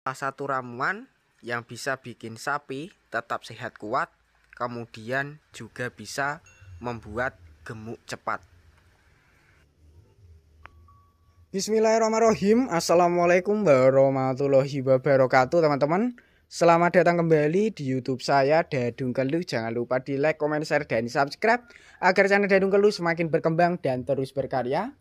Salah satu ramuan yang bisa bikin sapi tetap sehat kuat, kemudian juga bisa membuat gemuk cepat. Bismillahirrahmanirrahim. Assalamualaikum warahmatullahi wabarakatuh, teman-teman. Selamat datang kembali di YouTube saya, Dadung Keluh. Jangan lupa di like, comment, share, dan subscribe agar channel Dadung Keluh semakin berkembang dan terus berkarya.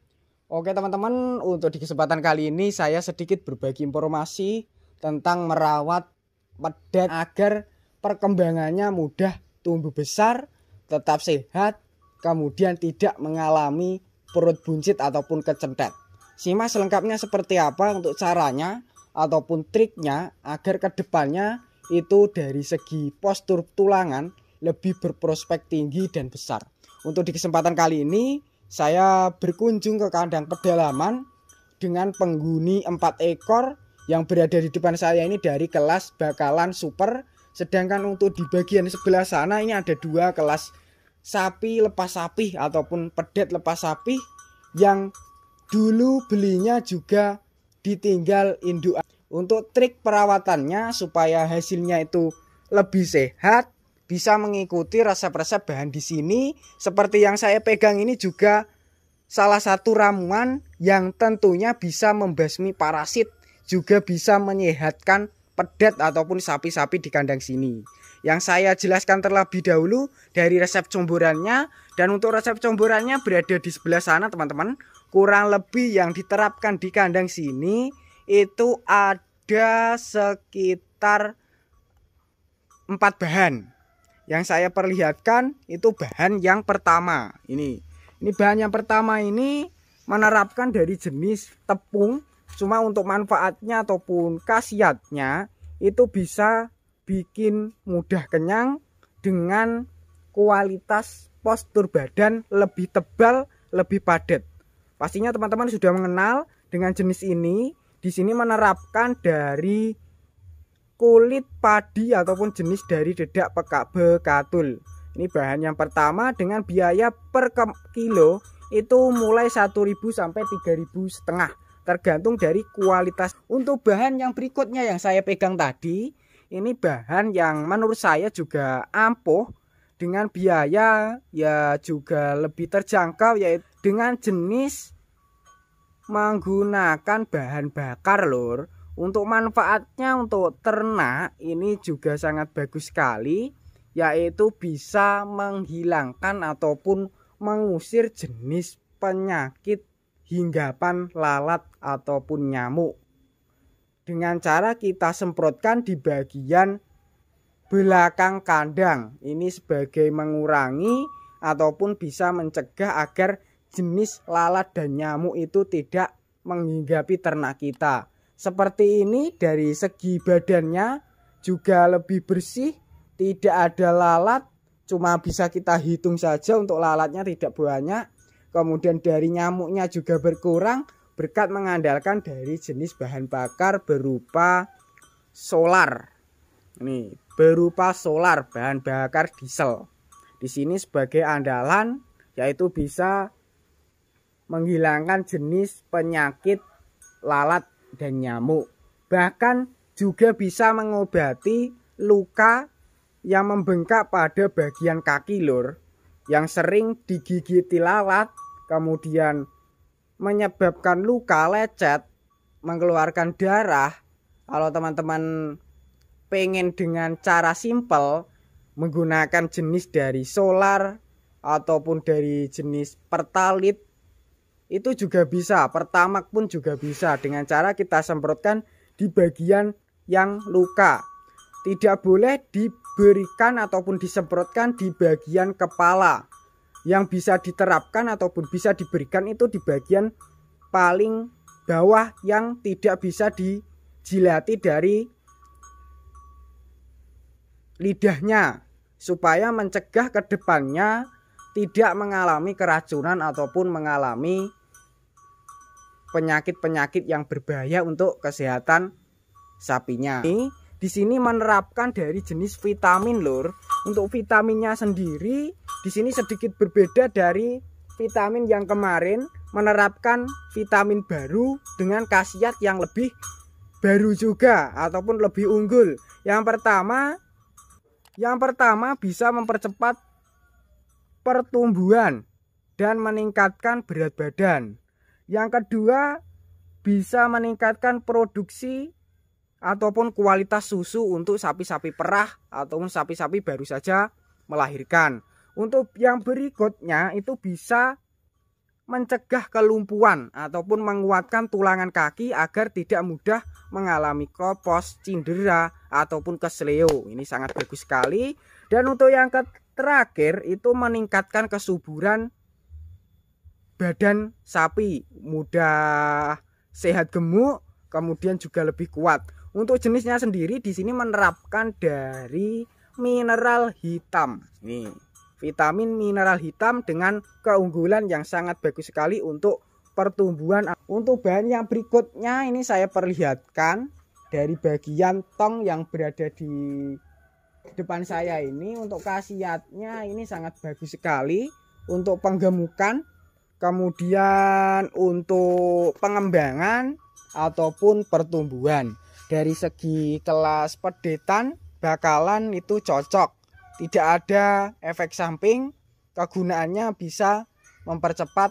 Oke teman-teman, untuk di kesempatan kali ini saya sedikit berbagi informasi tentang merawat pedet agar perkembangannya mudah tumbuh besar, tetap sehat, kemudian tidak mengalami perut buncit ataupun kecendet. Simak selengkapnya seperti apa untuk caranya ataupun triknya agar kedepannya itu dari segi postur tulangan lebih berprospek tinggi dan besar. Untuk di kesempatan kali ini saya berkunjung ke kandang pedalaman dengan penghuni 4 ekor yang berada di depan saya ini dari kelas bakalan super. Sedangkan untuk di bagian sebelah sana ini ada 2 kelas sapi lepas sapi ataupun pedet lepas sapi yang dulu belinya juga ditinggal indukan. Untuk trik perawatannya supaya hasilnya itu lebih sehat, bisa mengikuti resep-resep bahan di sini. Seperti yang saya pegang ini juga salah satu ramuan yang tentunya bisa membasmi parasit, juga bisa menyehatkan pedet ataupun sapi-sapi di kandang sini. Yang saya jelaskan terlebih dahulu dari resep comborannya, dan untuk resep comborannya berada di sebelah sana teman-teman. Kurang lebih yang diterapkan di kandang sini itu ada sekitar 4 bahan. Yang saya perlihatkan itu bahan yang pertama. Ini bahan yang pertama ini menerapkan dari jenis tepung. Cuma untuk manfaatnya ataupun khasiatnya itu bisa bikin mudah kenyang dengan kualitas postur badan lebih tebal, lebih padat. Pastinya teman-teman sudah mengenal dengan jenis ini. Di sini menerapkan dari kulit padi ataupun jenis dari dedak pekak bekatul. Ini bahan yang pertama dengan biaya per kilo itu mulai 1.000 sampai 3.500, tergantung dari kualitas. Untuk bahan yang berikutnya yang saya pegang tadi, ini bahan yang menurut saya juga ampuh dengan biaya ya juga lebih terjangkau, yaitu dengan jenis menggunakan bahan bakar lur. Untuk manfaatnya untuk ternak ini juga sangat bagus sekali, yaitu bisa menghilangkan ataupun mengusir jenis penyakit hinggapan lalat ataupun nyamuk. Dengan cara kita semprotkan di bagian belakang kandang. Ini sebagai mengurangi ataupun bisa mencegah agar jenis lalat dan nyamuk itu tidak menghinggapi ternak kita. Seperti ini, dari segi badannya juga lebih bersih, tidak ada lalat, cuma bisa kita hitung saja untuk lalatnya tidak banyak. Kemudian dari nyamuknya juga berkurang berkat mengandalkan dari jenis bahan bakar berupa solar. Ini berupa solar, bahan bakar diesel. Di sini sebagai andalan yaitu bisa menghilangkan jenis penyakit lalat dan nyamuk. Bahkan juga bisa mengobati luka yang membengkak pada bagian kaki lur, yang sering digigiti lalat, kemudian menyebabkan luka lecet, mengeluarkan darah. Kalau teman-teman pengen dengan cara simpel menggunakan jenis dari solar ataupun dari jenis pertalit, itu juga bisa, pertamak pun juga bisa, dengan cara kita semprotkan di bagian yang luka. Tidak boleh diberikan ataupun disemprotkan di bagian kepala. Yang bisa diterapkan ataupun bisa diberikan itu di bagian paling bawah yang tidak bisa dijilati dari lidahnya, supaya mencegah kedepannya tidak mengalami keracunan ataupun mengalami penyakit-penyakit yang berbahaya untuk kesehatan sapinya. Di sini menerapkan dari jenis vitamin lur. Untuk vitaminnya sendiri di sini sedikit berbeda dari vitamin yang kemarin, menerapkan vitamin baru dengan khasiat yang lebih baru juga ataupun lebih unggul. Yang pertama bisa mempercepat pertumbuhan dan meningkatkan berat badan. Yang kedua bisa meningkatkan produksi ataupun kualitas susu untuk sapi-sapi perah ataupun sapi-sapi baru saja melahirkan. Untuk yang berikutnya itu bisa mencegah kelumpuhan ataupun menguatkan tulangan kaki agar tidak mudah mengalami kropos, cindera ataupun kesleo. Ini sangat bagus sekali. Dan untuk yang terakhir itu meningkatkan kesuburan badan sapi, mudah sehat gemuk, kemudian juga lebih kuat. Untuk jenisnya sendiri di sini menerapkan dari mineral hitam. Nih, vitamin mineral hitam dengan keunggulan yang sangat bagus sekali untuk pertumbuhan. Untuk bahan yang berikutnya ini saya perlihatkan dari bagian tong yang berada di depan saya ini. Untuk khasiatnya ini sangat bagus sekali untuk penggemukan, kemudian untuk pengembangan ataupun pertumbuhan. Dari segi kelas pedetan bakalan itu cocok, tidak ada efek samping. Kegunaannya bisa mempercepat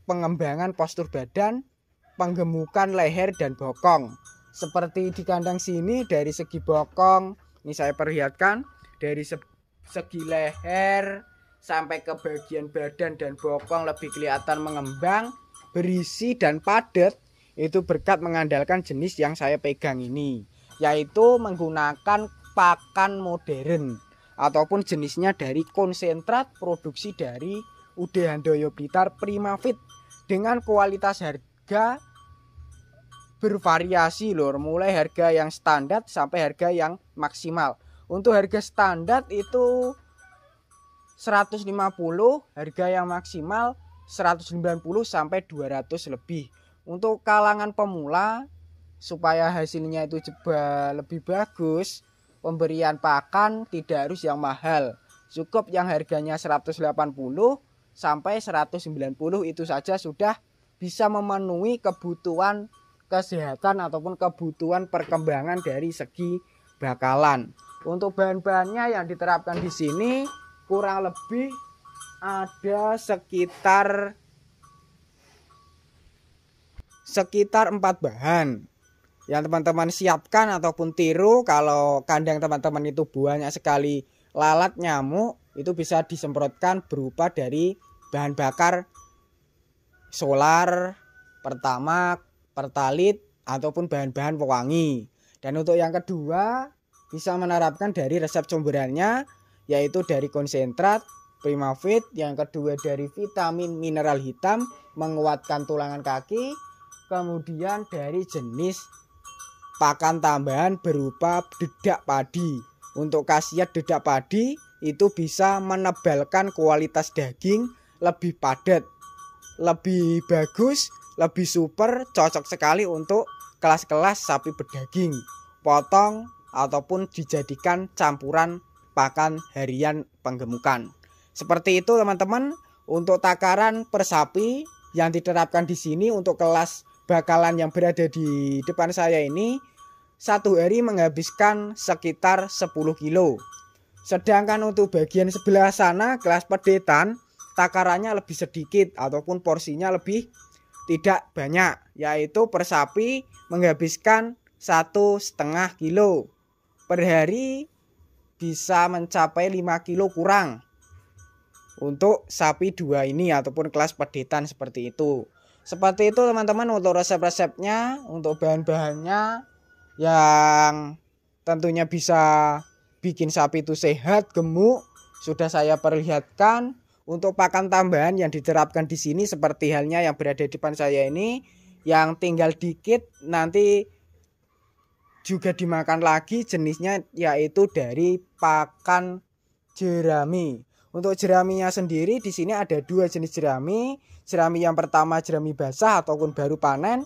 pengembangan postur badan, penggemukan leher dan bokong. Seperti di kandang sini dari segi bokong, ini saya perlihatkan dari segi leher sampai ke bagian badan dan bokong lebih kelihatan mengembang, berisi dan padat. Itu berkat mengandalkan jenis yang saya pegang ini, yaitu menggunakan pakan modern ataupun jenisnya dari konsentrat produksi dari UD Handoyo Blitar Primafit dengan kualitas harga bervariasi lor, mulai harga yang standar sampai harga yang maksimal. Untuk harga standar itu 150, harga yang maksimal 190 sampai 200 lebih. Untuk kalangan pemula supaya hasilnya itu juga lebih bagus, pemberian pakan tidak harus yang mahal, cukup yang harganya 180 sampai 190 itu saja sudah bisa memenuhi kebutuhan kesehatan ataupun kebutuhan perkembangan dari segi bakalan. Untuk bahan-bahannya yang diterapkan di sini kurang lebih ada sekitar 4 bahan yang teman-teman siapkan ataupun tiru. Kalau kandang teman-teman itu banyak sekali lalat nyamuk, itu bisa disemprotkan berupa dari bahan bakar solar, pertamax, pertalit ataupun bahan-bahan pewangi. Dan untuk yang kedua bisa menerapkan dari resep sumberannya, yaitu dari konsentrat Primafit, yang kedua dari vitamin mineral hitam menguatkan tulangan kaki, kemudian dari jenis pakan tambahan berupa dedak padi. Untuk khasiat dedak padi itu bisa menebalkan kualitas daging, lebih padat, lebih bagus, lebih super, cocok sekali untuk kelas-kelas sapi berdaging, potong ataupun dijadikan campuran pakan harian penggemukan. Seperti itu teman-teman untuk takaran per sapi yang diterapkan di sini. Untuk kelas bakalan yang berada di depan saya ini satu hari menghabiskan sekitar 10 kilo. Sedangkan untuk bagian sebelah sana kelas pedetan takarannya lebih sedikit ataupun porsinya lebih tidak banyak, yaitu per sapi menghabiskan 1,5 kilo per hari, bisa mencapai 5 kilo kurang untuk sapi dua ini ataupun kelas pedetan seperti itu. Seperti itu teman-teman untuk resep-resepnya, untuk bahan-bahannya yang tentunya bisa bikin sapi itu sehat, gemuk, sudah saya perlihatkan. Untuk pakan tambahan yang diterapkan di sini seperti halnya yang berada di depan saya ini, yang tinggal dikit nanti juga dimakan lagi jenisnya, yaitu dari pakan jerami. Untuk jeraminya sendiri di sini ada dua jenis jerami. Jerami yang pertama jerami basah ataupun baru panen,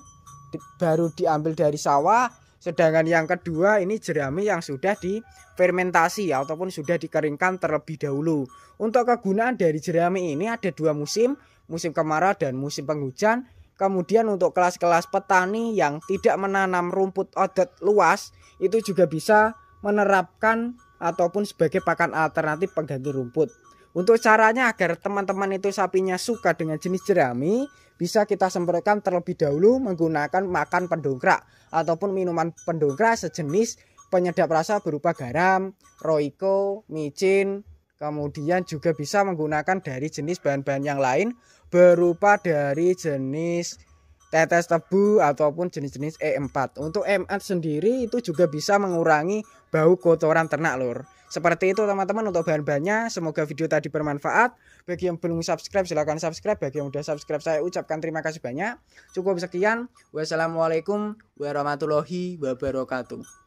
baru diambil dari sawah. Sedangkan yang kedua ini jerami yang sudah difermentasi ataupun sudah dikeringkan terlebih dahulu. Untuk kegunaan dari jerami ini ada dua musim, musim kemarau dan musim penghujan. Kemudian untuk kelas-kelas petani yang tidak menanam rumput odot luas itu juga bisa menerapkan ataupun sebagai pakan alternatif pengganti rumput. Untuk caranya agar teman-teman itu sapinya suka dengan jenis jerami, bisa kita semprotkan terlebih dahulu menggunakan makan pendongkrak ataupun minuman pendongkrak sejenis penyedap rasa berupa garam, roiko, micin. Kemudian juga bisa menggunakan dari jenis bahan-bahan yang lain berupa dari jenis tetes tebu ataupun jenis-jenis E4. Untuk E4 sendiri itu juga bisa mengurangi bau kotoran ternak lur. Seperti itu teman-teman untuk bahan-bahannya. Semoga video tadi bermanfaat. Bagi yang belum subscribe silahkan subscribe. Bagi yang udah subscribe saya ucapkan terima kasih banyak. Cukup sekian. Wassalamualaikum warahmatullahi wabarakatuh.